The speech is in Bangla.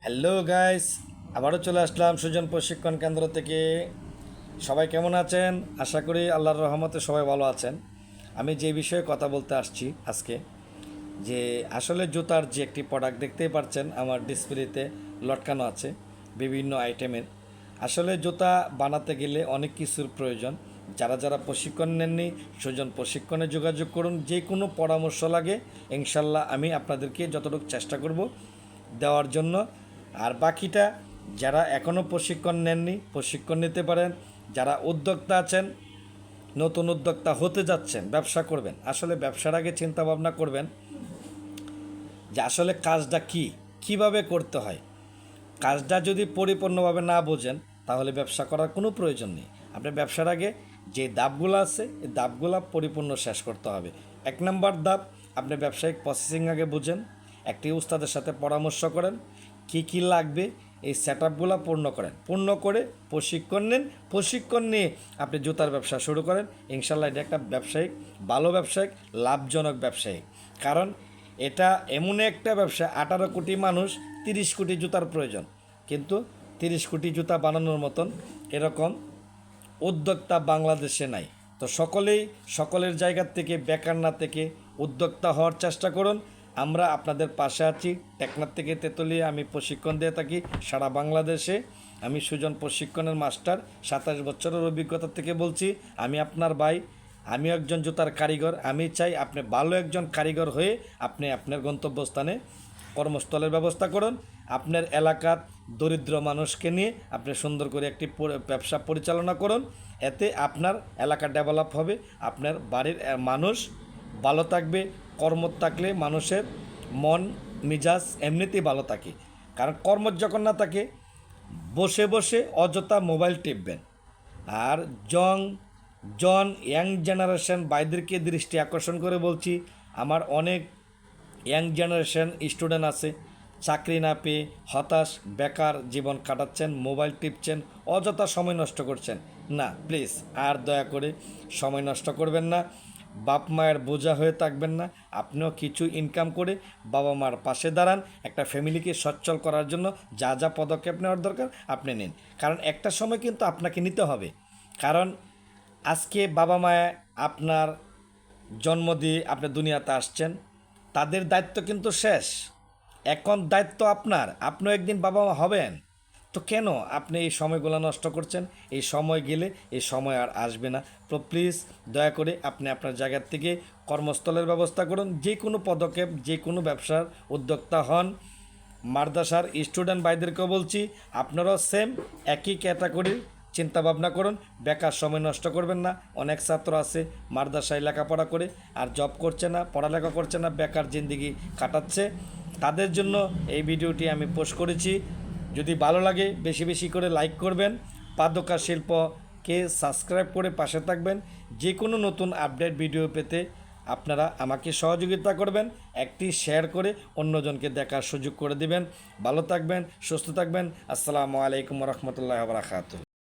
হ্যালো গাইস, আবারও চলে আসলাম সুজন প্রশিক্ষণ কেন্দ্র থেকে। সবাই কেমন আছেন? আশা করি আল্লাহর রহমতে সবাই ভালো আছেন। আমি যে বিষয়ে কথা বলতে আসছি আজকে, যে আসলে জুতার যে একটি প্রোডাক্ট দেখতেই পাচ্ছেন আমার ডিসপ্লেতে লটকানো আছে বিভিন্ন আইটেমের। আসলে জুতা বানাতে গেলে অনেক কিছুর প্রয়োজন। যারা যারা প্রশিক্ষণ নেননি, সুজন প্রশিক্ষণে যোগাযোগ করুন। যে কোনো পরামর্শ লাগে ইনশাল্লাহ আমি আপনাদেরকে যতটুকু চেষ্টা করব দেওয়ার জন্য। আর বাকিটা যারা এখনও প্রশিক্ষণ নেননি প্রশিক্ষণ নিতে পারেন। যারা উদ্যোক্তা আছেন, নতুন উদ্যোক্তা হতে যাচ্ছেন, ব্যবসা করবেন, আসলে ব্যবসার আগে চিন্তা ভাবনা করবেন যে আসলে কাজটা কিভাবে করতে হয়। কাজটা যদি পরিপূর্ণভাবে না বোঝেন তাহলে ব্যবসা করার কোনো প্রয়োজন নেই। আপনার ব্যবসার আগে যে ধাপগুলো আছে এই ধাপগুলো পরিপূর্ণ শেষ করতে হবে। এক নম্বর ধাপ, আপনি ব্যবসায়িক প্রসেসিং আগে বুঝেন, একটি উস্তাদের সাথে পরামর্শ করেন, কি লাগবে এই সেট আপগুলো পূর্ণ করে প্রশিক্ষণ নিন। প্রশিক্ষণ নিয়ে আপনি জুতার ব্যবসা শুরু করেন। ইনশাল্লাহ এটা একটা ভালো ব্যবসায়িক, লাভজনক ব্যবসায়িক। কারণ এটা এমন একটা ব্যবসা, 18 কোটি মানুষ, 30 কোটি জুতার প্রয়োজন, কিন্তু 30 কোটি জুতা বানানোর মতন এরকম উদ্যোক্তা বাংলাদেশে নাই। তো সকলের জায়গা থেকে, বেকার না থেকে উদ্যোক্তা হওয়ার চেষ্টা করুন। আমরা আপনাদের পাশে আছি। টেকনাফ থেকে তেতুলিয়া আমি প্রশিক্ষণ দিয়ে থাকি সারা বাংলাদেশে। আমি সুজন প্রশিক্ষণের মাস্টার, 27 বছরের অভিজ্ঞতা থেকে বলছি। আমি আপনার ভাই, আমি একজন জুতার কারিগর। আমি চাই আপনি ভালো একজন কারিগর হয়ে আপনি আপনার গন্তব্যস্থানে কর্মস্থলের ব্যবস্থা করুন। আপনার এলাকার দরিদ্র মানুষকে নিয়ে আপনি সুন্দর করে একটি ব্যবসা পরিচালনা করুন। এতে আপনার এলাকা ডেভেলপ হবে, আপনার বাড়ির মানুষ ভালো থাকবে। কর্ম থাকলে মানুষের মন মেজাজ এমনিতেই ভালো থাকে। কারণ কর্ম যখন না থাকে, বসে বসে অযথা মোবাইল টিপবেন। আর ইয়াং জেনারেশন ভাইদেরকে দৃষ্টি আকর্ষণ করে বলছি, আমার অনেক ইয়াং জেনারেশন স্টুডেন্ট আছে, চাকরি না পেয়ে হতাশ বেকার জীবন কাটাচ্ছেন, মোবাইল টিপছেন, অযথা সময় নষ্ট করছেন। না, প্লিজ আর দয়া করে সময় নষ্ট করবেন না। বাপ মায়ের বোঝা হয়ে থাকবেন না। আপনিও কিছু ইনকাম করে বাবা মার পাশে দাঁড়ান। একটা ফ্যামিলিকে সচ্ছল করার জন্য যা যা পদক্ষেপ নেওয়ার দরকার আপনি নিন। কারণ একটা সময় কিন্তু আপনাকে নিতে হবে। কারণ আজকে বাবা মায়ে আপনার জন্ম দিয়ে আপনি দুনিয়াতে আসছেন, তাদের দায়িত্ব কিন্তু শেষ। এখন দায়িত্ব আপনার, আপনিও একদিন বাবা মা হবেন। তো কেন আপনি এই সময়গুলো নষ্ট করছেন? এই সময় গেলে এই সময় আর আসবে না। তো প্লিজ দয়া করে আপনি আপনার জায়গার থেকে কর্মস্থলের ব্যবস্থা করুন। যে কোনো পদক্ষেপ, যে কোনো ব্যবসার উদ্যোক্তা হন। মাদ্রাসার স্টুডেন্ট ভাইদেরকেও বলছি, আপনারাও সেম একই ক্যাটাগরির চিন্তা ভাবনা করুন। বেকার সময় নষ্ট করবেন না। অনেক ছাত্র আছে মাদ্রাসায় লেখাপড়া করে আর জব করছে না, পড়ালেখা করছে না, বেকার জিন্দিগি কাটাচ্ছে। তাদের জন্য এই ভিডিওটি আমি পোস্ট করেছি। যদি ভালো লাগে বেশি বেশি করে লাইক করবেন। পাদকা শিল্পকে সাবস্ক্রাইব করে পাশে থাকবেন। যে কোনো নতুন আপডেট ভিডিও পেতে আপনারা আমাকে সহযোগিতা করবেন। একটি শেয়ার করে অন্যজনকে দেখার সুযোগ করে দিবেন। ভালো থাকবেন, সুস্থ থাকবেন। আসসালামু আলাইকুম রহমতুল্লাহ বারাকাতুহু।